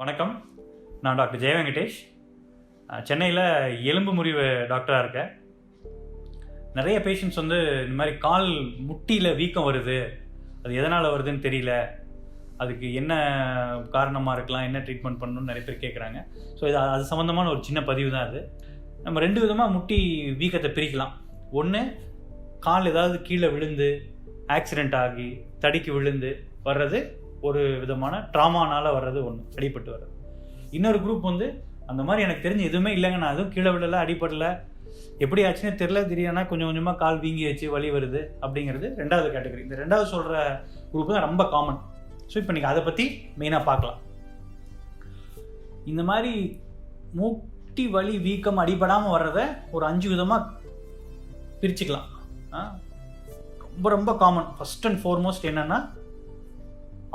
வணக்கம், நான் டாக்டர் வெங்கடேஷ். சென்னையில் எலும்பு முறிவு டாக்டராக இருக்கேன். நிறைய பேஷண்ட்ஸ் இந்த மாதிரி கால் முட்டியில் வீக்கம் வருது, அது எதனால் வருதுன்னு தெரியல, அதுக்கு என்ன காரணமாக இருக்கலாம், என்ன ட்ரீட்மெண்ட் பண்ணணும்னு நிறைய பேர் கேட்குறாங்க. ஸோ அது சம்மந்தமான ஒரு சின்ன பதிவு தான் அது. நம்ம 2 விதமாக முட்டி வீக்கத்தை பிரிக்கலாம். ஒன்று, கால் ஏதாவது கீழே விழுந்து ஆக்சிடெண்ட் ஆகி தடிக்கு விழுந்து வர்றது, ஒரு விதமான ட்ராமானால் வர்றது ஒன்று, அடிபட்டு வர்றது. இன்னொரு குரூப் அந்த மாதிரி எனக்கு தெரிஞ்சு எதுவுமே இல்லைங்க, நான் எதுவும் கீழே விழலை, அடிப்படலை, எப்படி ஆச்சுன்னே தெரில, திடீர்னா கொஞ்சம் கொஞ்சமாக கால் வீங்கி வச்சு வலி வருது அப்படிங்கிறது 2வது கேட்டகரி. இந்த 2வது சொல்கிற குரூப் தான் ரொம்ப காமன். ஸோ இப்போ நீங்கள் அதை பற்றி மெயினாக பார்க்கலாம். இந்த மாதிரி முட்டி வலி வீக்கம் அடிபடாமல் வர்றதை ஒரு 5 விதமாக பிரிச்சுக்கலாம். ரொம்ப ரொம்ப காமன். ஃபர்ஸ்ட் அண்ட் ஃபார்மோஸ்ட் என்னென்னா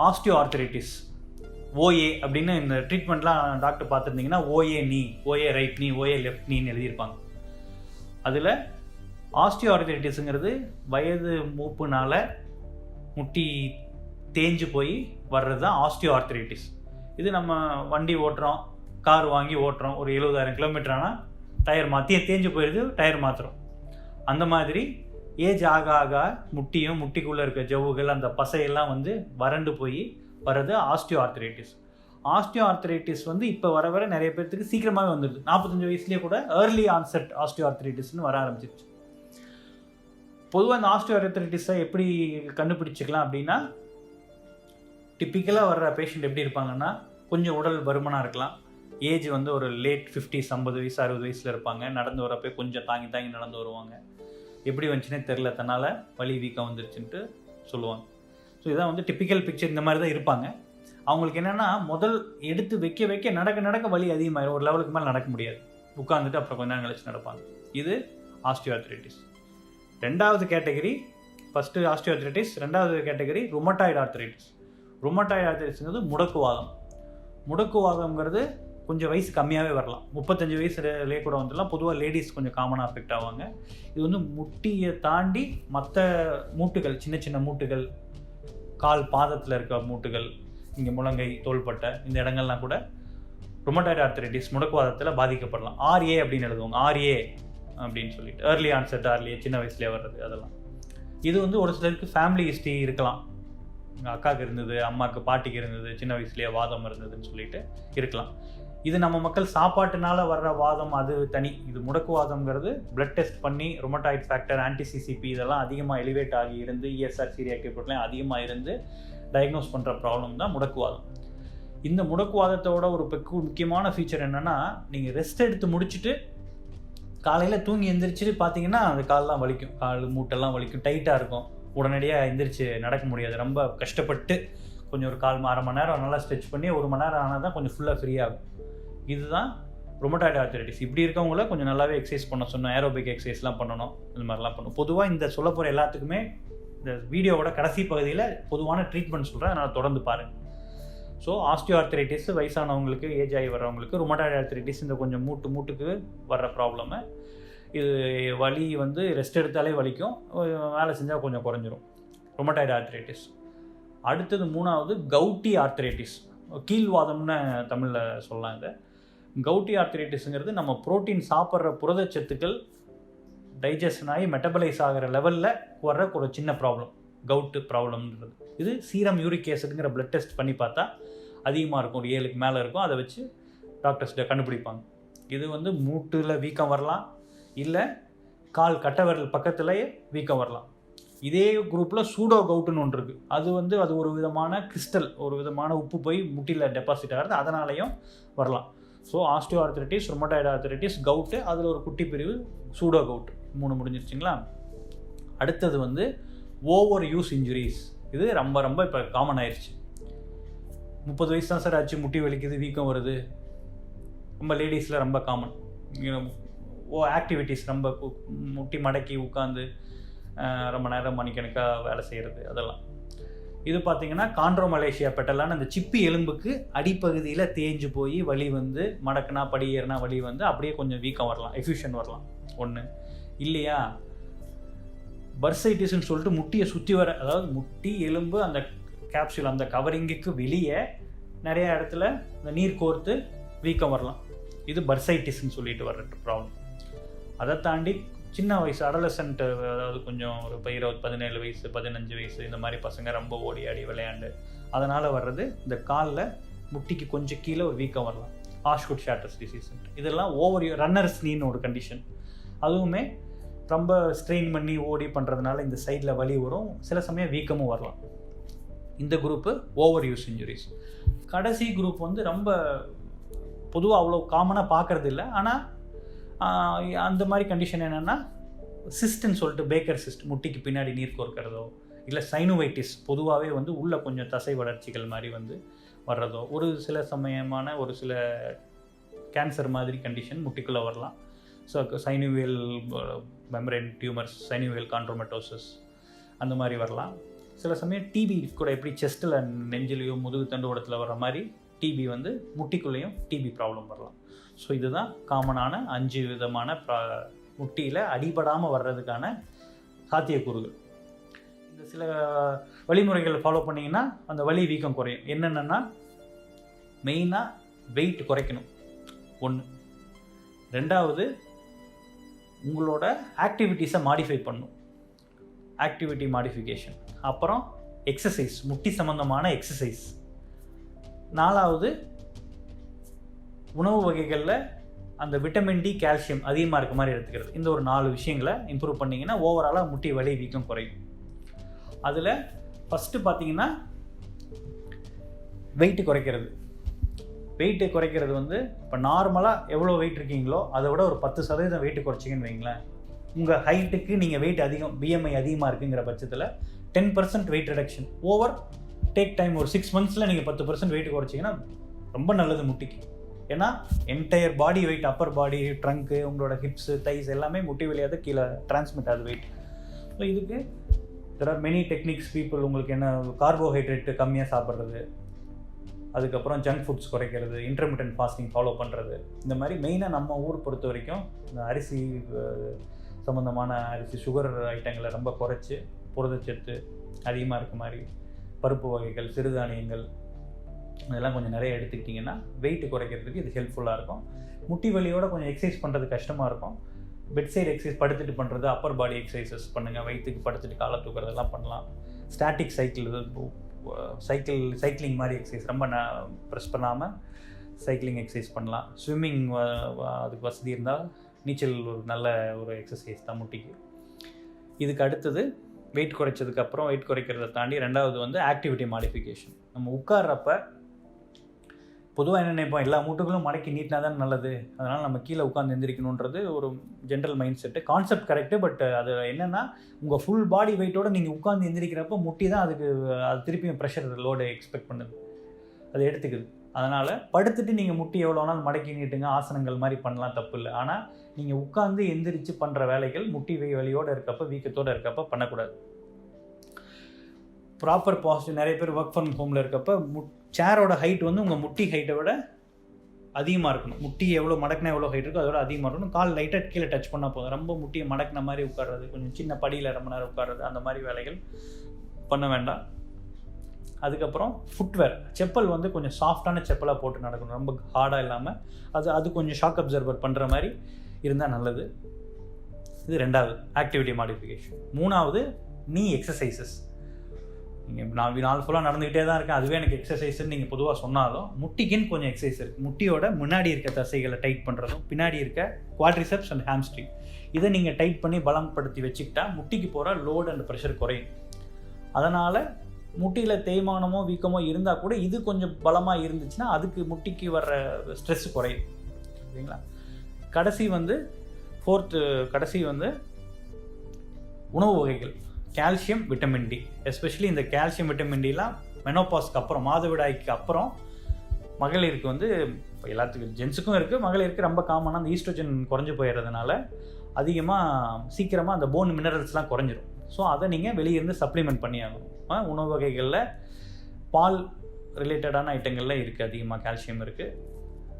ஆஸ்டியோஆர்த்ரைட்டிஸ், ஓஏ அப்படின்னு இந்த ட்ரீட்மெண்ட்லாம் டாக்டர் பார்த்துருந்தீங்கன்னா ஓஏ நீ, ஓஏ ரைட் நீ, ஓஏ லெஃப்ட் நீன்னு எழுதியிருப்பாங்க. அதில் ஆஸ்டியோஆர்த்ரைட்டிஸுங்கிறது வயது மூப்புனால முட்டி தேஞ்சு போய் வர்றது தான் ஆஸ்டியோஆர்த்ரைட்டிஸ். இது நம்ம வண்டி ஓட்டுறோம், கார் வாங்கி ஓட்டுறோம், ஒரு 70,000 கிலோமீட்டர் ஆனால் டயர் மாற்றி தேஞ்சு போயிடுது, டயர் மாற்றுறோம். அந்த மாதிரி ஏஜ் ஆக ஆக முட்டியும் முட்டிக்குள்ளே இருக்க ஜவ்வுகள் அந்த பசையெல்லாம் வறண்டு போய் வர்றது ஆஸ்டியோஆர்த்ரைட்டிஸ். ஆஸ்டியோஆர்த்ரைட்டிஸ் இப்போ வர வர நிறைய பேர்த்துக்கு சீக்கிரமாகவே வந்துடுது. 45 வயசுலேயே கூட ஏர்லி ஆன்செட் ஆஸ்டியோஆர்த்ரைட்டிஸ்னு வர ஆரம்பிச்சிருச்சு. பொதுவாக இந்த ஆஸ்டியோஆர்த்ரைட்டிஸை எப்படி கண்டுபிடிச்சிக்கலாம் அப்படின்னா, டிப்பிக்கலாக வர்ற பேஷண்ட் எப்படி இருப்பாங்கன்னா, கொஞ்சம் உடல் பருமனாக இருக்கலாம், ஏஜ் ஒரு லேட் 50s, 50 வயசு 60 வயசில் இருப்பாங்க, நடந்து வரப்போ கொஞ்சம் தாங்கி தாங்கி நடந்து வருவாங்க, எப்படி வந்துச்சுன்னே தெரில, தன்னால் வலி வீக்கம் வந்துருச்சுன்ட்டு சொல்லுவாங்க. ஸோ இதான் டிப்பிக்கல் பிக்சர். இந்த மாதிரி தான் இருப்பாங்க. அவங்களுக்கு என்னென்னா, முதல் எடுத்து வைக்க வைக்க நடக்க நடக்க வலி அதிகமாகிடும், ஒரு லெவலுக்கு மேலே நடக்க முடியாது, உட்காந்துட்டு அப்புறம் கொஞ்ச நேரம் கழிச்சு நடப்பாங்க. இது ஆஸ்டியோஆர்த்ரைட்டிஸ். 2வது கேட்டகரி, ஃபஸ்ட்டு ஆஸ்டியோஆர்த்ரைட்டிஸ், 2வது கேட்டகரி ருமட்டாய்டு ஆர்த்ரைட்டிஸ். ருமட்டாய்டு ஆர்த்ரைட்டிஸ்ங்கிறது முடக்குவாதம். முடக்குவாதம்ங்கிறது கொஞ்சம் வயசு கம்மியாகவே வரலாம், 35 வயசுலேயே கூட வந்துடலாம். பொதுவாக லேடிஸ் கொஞ்சம் காமனாக அஃபெக்ட் ஆவாங்க. இது முட்டியை தாண்டி மற்ற மூட்டுகள், சின்ன சின்ன மூட்டுகள், கால் பாதத்தில் இருக்க மூட்டுகள், இங்கே முழங்கை, தோள்பட்டை, இந்த இடங்கள்லாம் கூட ருமட்டாய்டு ஆர்த்ரைட்டிஸ் முடக்குவாதத்தில் பாதிக்கப்படலாம். ஆர்ஏ அப்படின்னு எழுதுவாங்க, ஆர்ஏ அப்படின்னு சொல்லிட்டு, ஏர்லி ஆன்செட் ஆர்ஏ, சின்ன வயசுலேயே வர்றது. அதெல்லாம் இது ஒரு சிலருக்கு ஃபேமிலி ஹிஸ்ட்ரி இருக்கலாம். எங்கள் அக்காவுக்கு இருந்தது, அம்மாவுக்கு, பாட்டிக்கு இருந்தது, சின்ன வயசுலேயே வாதம் இருந்ததுன்னு சொல்லிட்டு இருக்கலாம். இது நம்ம மக்கள் சாப்பாட்டுனால வர்ற வாதம், அது தனி. இது முடக்குவாதம்ங்கிறது பிளட் டெஸ்ட் பண்ணி ருமட்டாய்டு ஃபேக்டர், ஆன்டிசிசிபி இதெல்லாம் அதிகமாக எலிவேட் ஆகி இருந்து, இஎஸ்ஆர் சீரியாக்டிவ் புரோட்டீன் அதிகமாக இருந்து டயக்னோஸ் பண்ணுற ப்ராப்ளம் தான் முடக்குவாதம். இந்த முடக்குவாதத்தோட ஒரு முக்கியமான ஃபீச்சர் என்னென்னா, நீங்கள் ரெஸ்ட் எடுத்து முடிச்சுட்டு காலையில் தூங்கி எந்திரிச்சிட்டு பார்த்தீங்கன்னா அந்த கால்லாம் வலிக்கும், கால் மூட்டெல்லாம் வலிக்கும், டைட்டாக இருக்கும், உடனடியாக எந்திரிச்சு நடக்க முடியாது, ரொம்ப கஷ்டப்பட்டு கொஞ்சம் ஒரு அரை மணி நேரம் நல்லா ஸ்ட்ரெச் பண்ணி 1 மணி நேரம் ஆனால் தான் கொஞ்சம் ஃபுல்லாக ஃப்ரீயாகும். இதுதான் ருமட்டாய்டு ஆர்த்ரைட்டிஸ். இப்படி இருக்கவங்கள கொஞ்சம் நல்லாவே எக்ஸசைஸ் பண்ண சொன்னோம், ஏரோபிக் எக்ஸசைஸ்லாம் பண்ணணும், இந்த மாதிரிலாம் பண்ணணும். பொதுவாக இந்த சொல்ல போகிற எல்லாத்துக்குமே இந்த வீடியோவோட கடைசி பகுதியில் பொதுவான ட்ரீட்மெண்ட் சொல்கிறேன், அதனால் தொடர்ந்து பாருங்கள். ஸோ ஆஸ்டியோஆர்த்ரைட்டிஸ் வயசானவங்களுக்கு, ஏஜ் ஆகி வர்றவங்களுக்கு, ருமட்டாய்டு ஆர்த்ரைட்டிஸ் இந்த கொஞ்சம் மூட்டுக்கு வர்ற ப்ராப்ளமு. இது வலி ரெஸ்ட் எடுத்தாலே வலிக்கும், வேலை செஞ்சால் கொஞ்சம் குறைஞ்சிரும், ருமட்டாய்டு ஆர்த்ரைட்டிஸ். அடுத்தது 3வது கவுட்டி ஆர்த்ரைட்டிஸ், கீழ்வாதம்னு தமிழில் சொல்லலாம். இதை கவுட்டி ஆர்த்ரைட்டிஸுங்கிறது நம்ம புரோட்டீன் சாப்பிட்ற புரதச்சத்துக்கள் டைஜஷன் ஆகி மெட்டபலைஸ் ஆகிற லெவலில் வர்ற ஒரு சின்ன ப்ராப்ளம், கவுட்டு ப்ராப்ளம்ன்றது. இது சீரம் யூரிக் ஆசிட்ங்கிற பிளட் டெஸ்ட் பண்ணி பார்த்தா அதிகமாக இருக்கும், ஒரு 7க்கு மேலே இருக்கும். அதை வச்சு டாக்டர்ஸ்கிட்ட கண்டுபிடிப்பாங்க. இது மூட்டில் வீக்கம் வரலாம், இல்லை கால் கட்டை விரல் பக்கத்துலேயே வீக்கம் வரலாம். இதே குரூப்பில் சூடோ கவுட்டுன்னு ஒன்று இருக்குது. அது ஒரு விதமான கிறிஸ்டல், ஒரு விதமான உப்பு போய் முட்டியில் டெபாசிட் ஆகிறது, அதனாலையும் வரலாம். ஸோ ஆஸ்டியோஆர்த்ரைட்டிஸ், ருமட்டாய்டு ஆர்த்ரைட்டிஸ், கவுட்டு, அதில் ஒரு குட்டி பிரிவு சூடோ கவுட்டு. 3 முடிஞ்சிருச்சுங்களா? அடுத்தது ஓவர் யூஸ் இன்ஜுரிஸ். இது ரொம்ப ரொம்ப இப்போ காமன் ஆயிடுச்சு. 30 வயசு தான் சார் ஆச்சு, முட்டி வலிக்குது, வீக்கம் வருது, ரொம்ப லேடிஸில் ரொம்ப காமன். ஆக்டிவிட்டீஸ் ரொம்ப முட்டி மடக்கி உட்காந்து ரொம்ப நேரம் மணிக்கணக்காக வேலை செய்கிறது, அதெல்லாம். இது பார்த்திங்கன்னா காண்ட்ரோமலேஷியா பெட்டலான்னு அந்த சிப்பி எலும்புக்கு அடிப்பகுதியில் தேஞ்சு போய் வலி மடக்குனா படி ஏறினா வலி அப்படியே கொஞ்சம் வீக்கம் வரலாம், எஃப்யூஷன் வரலாம். ஒன்று இல்லையா, பர்சைட்டிஸ்ன்னு சொல்லிட்டு முட்டியை சுற்றி வர, அதாவது முட்டி எலும்பு அந்த கேப்சூல் அந்த கவரிங்குக்கு வெளியே நிறைய இடத்துல இந்த நீர் கோர்த்து வீக்கம் வரலாம். இது பர்சைட்டிஸ்ன்னு சொல்லிட்டு வர்ற ப்ராப்ளம். அதை தாண்டி சின்ன வயசு அடலசன்ட், அதாவது கொஞ்சம் ஒரு 20, 17 வயசு 15 வயசு இந்த மாதிரி பசங்க ரொம்ப ஓடி ஆடி விளையாண்டு அதனால் வர்றது இந்த காலில் முட்டிக்கு கொஞ்சம் கீழே ஒரு வீக்கம் வரலாம். ஆஷ்குட் ஷாட்டர்ஸ் டிசீஸ். இதெல்லாம் ரன்னர்ஸ் நீன்னு ஒரு கண்டிஷன். அதுவுமே ரொம்ப ஸ்ட்ரெயின் பண்ணி ஓடி பண்ணுறதுனால இந்த சைடில் வலி வரும், சில சமயம் வீக்கமும் வரலாம். இந்த குரூப்பு ஓவர் யூஸ் இன்ஜுரிஸ். கடைசி குரூப் வந்து ரொம்ப பொதுவாக அவ்வளோ காமனாக பார்க்குறது இல்லை. ஆனால் அந்த மாதிரி கண்டிஷன் என்னென்னா சிஸ்ட்ன்னு சொல்லிட்டு பேக்கர் சிஸ்ட், முட்டிக்கு பின்னாடி நீர் கோர்க்கிறதோ, இல்லை சைனோவைட்டிஸ் பொதுவாகவே வந்து உள்ள கொஞ்சம் தசை வளர்ச்சிகள் மாதிரி வந்து வர்றதோ, ஒரு சில சமயமான ஒரு சில கேன்சர் மாதிரி கண்டிஷன் முட்டிக்குள்ளே வரலாம். So synovial membrane tumours, synovial chondromatosis அந்த மாதிரி வரலாம். சில சமயம் டிபி கூட எப்படி செஸ்ட்டில் நெஞ்சிலையோ முதுகு தண்டுவடத்தில் வர்ற மாதிரி டிபி வந்து முட்டிக்குள்ளேயும் டிபி ப்ராப்ளம் வரலாம். ஸோ இதுதான் காமனான 5 விதமான முட்டியில் அடிபடாமல் வர்றதுக்கான சாத்தியக்கூறுகள். இந்த சில வழிமுறைகளை ஃபாலோ பண்ணிங்கன்னா அந்த வலி வீக்கம் குறையும். என்னென்னா மெயினாக வெயிட் குறைக்கணும் ஒன்று. ரெண்டாவது உங்களோட ஆக்டிவிட்டீஸை மாடிஃபை பண்ணணும், ஆக்டிவிட்டி மாடிஃபிகேஷன். அப்புறம் எக்ஸசைஸ், முட்டி சம்மந்தமான எக்ஸசைஸ். நாலாவது உணவு வகைகளில் அந்த விட்டமின் டி, கால்சியம் அதிகமாக இருக்க மாதிரி எடுத்துக்கிறது. இந்த ஒரு 4 விஷயங்களை இம்ப்ரூவ் பண்ணிங்கன்னா ஓவராலாக முட்டி வலி வீக்கம் குறையும். அதில் ஃபஸ்ட்டு பார்த்தீங்கன்னா வெயிட்டு குறைக்கிறது. வெயிட்டு குறைக்கிறது வந்து இப்போ நார்மலாக எவ்வளோ வெயிட் இருக்கீங்களோ அதை விட ஒரு 10% வெயிட்டு குறைச்சிங்கன்னு வைங்களேன். உங்கள் ஹைட்டுக்கு நீங்கள் வெயிட் அதிகம், பிஎம்ஐ அதிகமாக இருக்குங்கிற பட்சத்தில் 10% wait reduction over take time. ஒரு 6 மந்த்ஸில் நீங்கள் 10% வெயிட் குறைச்சிங்கன்னா ரொம்ப நல்லது முட்டிக்கு. ஏன்னா என்டையர் பாடி வெயிட், அப்பர் பாடி, ட்ரங்க்கு, உங்களோட ஹிப்ஸு, தைஸ் எல்லாமே முட்டி வழியாக கீழே டிரான்ஸ்மிட் ஆகுது வெயிட். ஸோ இதுக்கு there are many techniques. People உங்களுக்கு என்ன கார்போஹைட்ரேட்டு கம்மியாக சாப்பிட்றது, அதுக்கப்புறம் ஜங்க் ஃபுட்ஸ் குறைக்கிறது, இன்டர்மிட்டன்ட் ஃபாஸ்டிங் ஃபாலோ பண்ணுறது, இந்த மாதிரி மெயினாக நம்ம ஊர் பொறுத்த வரைக்கும் இந்த அரிசி சம்மந்தமான அரிசி, சுகர் ஐட்டங்களை ரொம்ப குறைச்சி புரதச்சத்து அதிகமாக இருக்க மாதிரி பருப்பு வகைகள், சிறுதானியங்கள் இதெல்லாம் கொஞ்சம் நிறைய எடுத்துக்கிட்டிங்கன்னா வெயிட் குறைக்கிறதுக்கு இது ஹெல்ப்ஃபுல்லாக இருக்கும். முட்டி வலியோட கொஞ்சம் எக்ஸசைஸ் பண்ணுறது கஷ்டமாக இருக்கும். பெட் சைடு எக்ஸசைஸ் படுத்துட்டு பண்ணுறது, அப்பர் பாடி எக்ஸசைசஸ் பண்ணுங்கள். வயிற்றுக்கு படுத்துட்டு காலை தூக்குறதெல்லாம் பண்ணலாம். ஸ்டாட்டிக் சைக்கிளிங் மாதிரி எக்ஸசைஸ், ரொம்ப ப்ரெஸ் பண்ணாமல் சைக்கிளிங் எக்ஸசைஸ் பண்ணலாம். ஸ்விம்மிங் அதுக்கு வசதி இருந்தால் நீச்சல் ஒரு நல்ல ஒரு எக்ஸசைஸ் தான் முட்டிக்கு. இதுக்கு அடுத்தது வெயிட் குறைச்சதுக்கப்புறம், வெயிட் குறைக்கிறத தாண்டி ரெண்டாவது வந்து ஆக்டிவிட்டி மாடிஃபிகேஷன். நம்ம உட்கார்றப்ப பொதுவாக என்ன நினைப்போம், எல்லா மூட்டுகளும் மடக்கி நீட்டினா தான் நல்லது, அதனால் நம்ம கீழே உட்காந்து எந்திரிக்கணுன்றது ஒரு general mind set. Concept correct, but அது என்னென்னா உங்கள் ஃபுல் பாடி வெயிட்டோடு நீங்கள் உட்காந்து எந்திரிக்கிறப்ப முட்டி தான் அதுக்கு அது திருப்பியும் ப்ரெஷர் லோடு எக்ஸ்பெக்ட் பண்ணுது, அது எடுத்துக்குது. அதனால் படுத்துட்டு நீங்கள் முட்டி எவ்வளோ வேணாலும் மடக்கி நீட்டுங்க, ஆசனங்கள் மாதிரி பண்ணலாம், தப்பு இல்லை. ஆனால் நீங்கள் உட்காந்து எந்திரிச்சு பண்ணுற வேலைகள் முட்டி வலியோடு இருக்கப்போ, வீக்கத்தோடு இருக்கப்போ பண்ணக்கூடாது. Proper positive. நிறைய பேர் ஒர்க் ஃப்ரம் ஹோமில் இருக்கப்போ சேரோட ஹைட் வந்து உங்கள் முட்டி ஹைட்டை விட அதிகமாக இருக்கணும். முட்டி எவ்வளோ மடக்கினா எவ்வளோ ஹைட் இருக்கோ அதோட அதிகமாக இருக்கணும். கால் லைட்டாக கீழே டச் பண்ணால் போதும். ரொம்ப முட்டியை மடக்கின மாதிரி உட்கார்றது, கொஞ்சம் சின்ன படியில் ரொம்ப நேரம் உட்கார்றது, அந்த மாதிரி வேலைகள் பண்ண வேண்டாம். அதுக்கப்புறம் ஃபுட்வேர், செப்பல் வந்து கொஞ்சம் சாஃப்டான செப்பலாக போட்டு நடக்கணும், ரொம்ப ஹார்டாக இல்லாமல். அது கொஞ்சம் ஷாக் அப்சர்வர் பண்ணுற மாதிரி இருந்தால் நல்லது. இது ரெண்டாவது ஆக்டிவிட்டி மாடிஃபிகேஷன். மூணாவது நீ எக்ஸசைசஸ். நீங்கள் நான் 4 ஃபுல்லாக நடந்துக்கிட்டே தான் இருக்கேன், அதுவே எனக்கு எக்ஸசைஸ்ன்னு நீங்கள் பொதுவாக சொன்னாலும் முட்டிக்குன்னு கொஞ்சம் எக்ஸசைஸ் இருக்குது. முட்டியோட முன்னாடி இருக்க தசைகளை டைட் பண்ணுறதும், பின்னாடி இருக்க குவாட்ரிசெப்ஸ் அண்ட் ஹாம்ஸ்ட்ரிங், இதை நீங்கள் டைட் பண்ணி பலப்படுத்தி வச்சுக்கிட்டா முட்டிக்கு போகிற லோடு அண்ட் ப்ரெஷர் குறையும். அதனால் முட்டியில் தேய்மானமோ வீக்கமோ இருந்தால் கூட இது கொஞ்சம் பலமாக இருந்துச்சுன்னா அதுக்கு முட்டிக்கு வர்ற ஸ்ட்ரெஸ் குறையும். சரிங்களா? கடைசி வந்து உணவு வகைகள், கால்சியம், விட்டமின் டி. எஸ்பெஷலி இந்த கால்சியம், விட்டமின் டிலாம் மெனோபாஸ்க்கு அப்புறம், மாதவிடாய்க்கு அப்புறம் மகளிருக்கு வந்து எல்லாத்துக்கும், ஜென்ஸுக்கும் இருக்குது, மகளிருக்கு ரொம்ப காமனாக அந்த ஈஸ்ட்ரோஜன் குறைஞ்சி போயிடுறதுனால சீக்கிரமாக அந்த போன் மினரல்ஸ்லாம் குறைஞ்சிரும். ஸோ அதை நீங்கள் வெளியிருந்து சப்ளிமெண்ட் பண்ணி ஆகணும். உணவு வகைகளில் பால் ரிலேட்டடான ஐட்டங்களில் இருக்குது, அதிகமாக கால்சியம் இருக்குது.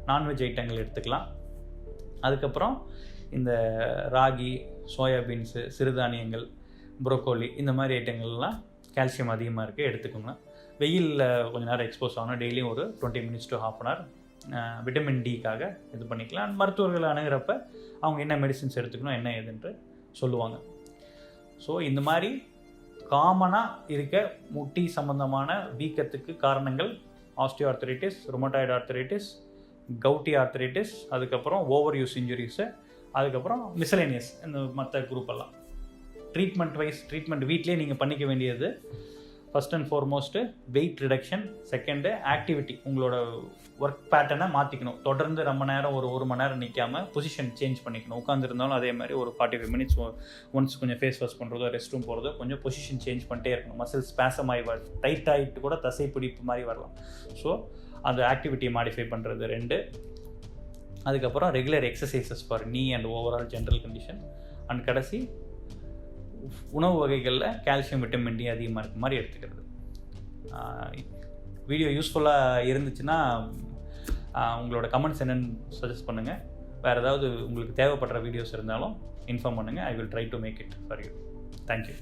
நான்வெஜ் ஐட்டங்கள் எடுத்துக்கலாம். அதுக்கப்புறம் இந்த ராகி, சோயாபீன்ஸு, சிறுதானியங்கள், புரோக்கோலி, இந்த மாதிரி ஐட்டங்கள்லாம் கால்சியம் அதிகமாக இருக்குது, எடுத்துக்கோங்க. வெயிலில் கொஞ்சம் நேரம் எக்ஸ்போஸ் ஆகணும். டெய்லியும் ஒரு 20 minutes to half an hour vitamin டிக்காக இது பண்ணிக்கலாம். மருத்துவர்களை அணுகிறப்ப அவங்க என்ன மெடிசின்ஸ் எடுத்துக்கணும் என்ன ஏதுன்ட்டு சொல்லுவாங்க. ஸோ இந்த மாதிரி காமனாக இருக்க முட்டி சம்பந்தமான வீக்கத்துக்கு காரணங்கள் osteoarthritis, rheumatoid arthritis, gouty arthritis, அதுக்கப்புறம் ஓவர் யூஸ் இன்ஜுரிஸு, அதுக்கப்புறம் மிசலேனியஸ் இந்த மற்ற குரூப்பெல்லாம். ட்ரீட்மெண்ட் வீட்லேயே நீங்கள் பண்ணிக்க வேண்டியது first and foremost wait reduction, second activity. உங்களோட ஒர்க் பேட்டர்னை மாற்றிக்கணும். தொடர்ந்து ரொம்ப நேரம் ஒரு மணி நேரம் நிற்காமல் பொசிஷன் சேஞ்ச் பண்ணிக்கணும். உட்காந்துருந்தாலும் அதே மாதிரி ஒரு 45 minutes ஒன்ஸ் கொஞ்சம் ஃபேஸ் வாஷ் பண்ணுறதோ ரெஸ்ட் ரூம் போகிறதோ கொஞ்சம் பொசிஷன் சேஞ்ச் பண்ணிட்டே இருக்கணும். மசில்ஸ் ஸ்பேசம் ஆகி டைட் ஆகிட்டு கூட தசை பிடிப்பு மாதிரி வரலாம். ஸோ அந்த ஆக்டிவிட்டியை மாடிஃபை பண்ணுறது 2. அதுக்கப்புறம் ரெகுலர் எக்ஸசைசஸ் ஃபார் நீ and overall general condition. And கடைசி உணவு வகைகளில் கால்சியம், விட்டமின் டி அதிகமாக இருக்க மாதிரி எடுத்துக்கிறது. வீடியோ யூஸ்ஃபுல்லாக இருந்துச்சுன்னா உங்களோட கமெண்ட்ஸ் என்னென்னு சஜஸ்ட் பண்ணுங்கள். வேறு ஏதாவது உங்களுக்கு தேவைப்படுற வீடியோஸ் இருந்தாலும் இன்ஃபார்ம் பண்ணுங்கள். I will try to make it for you. Thank you.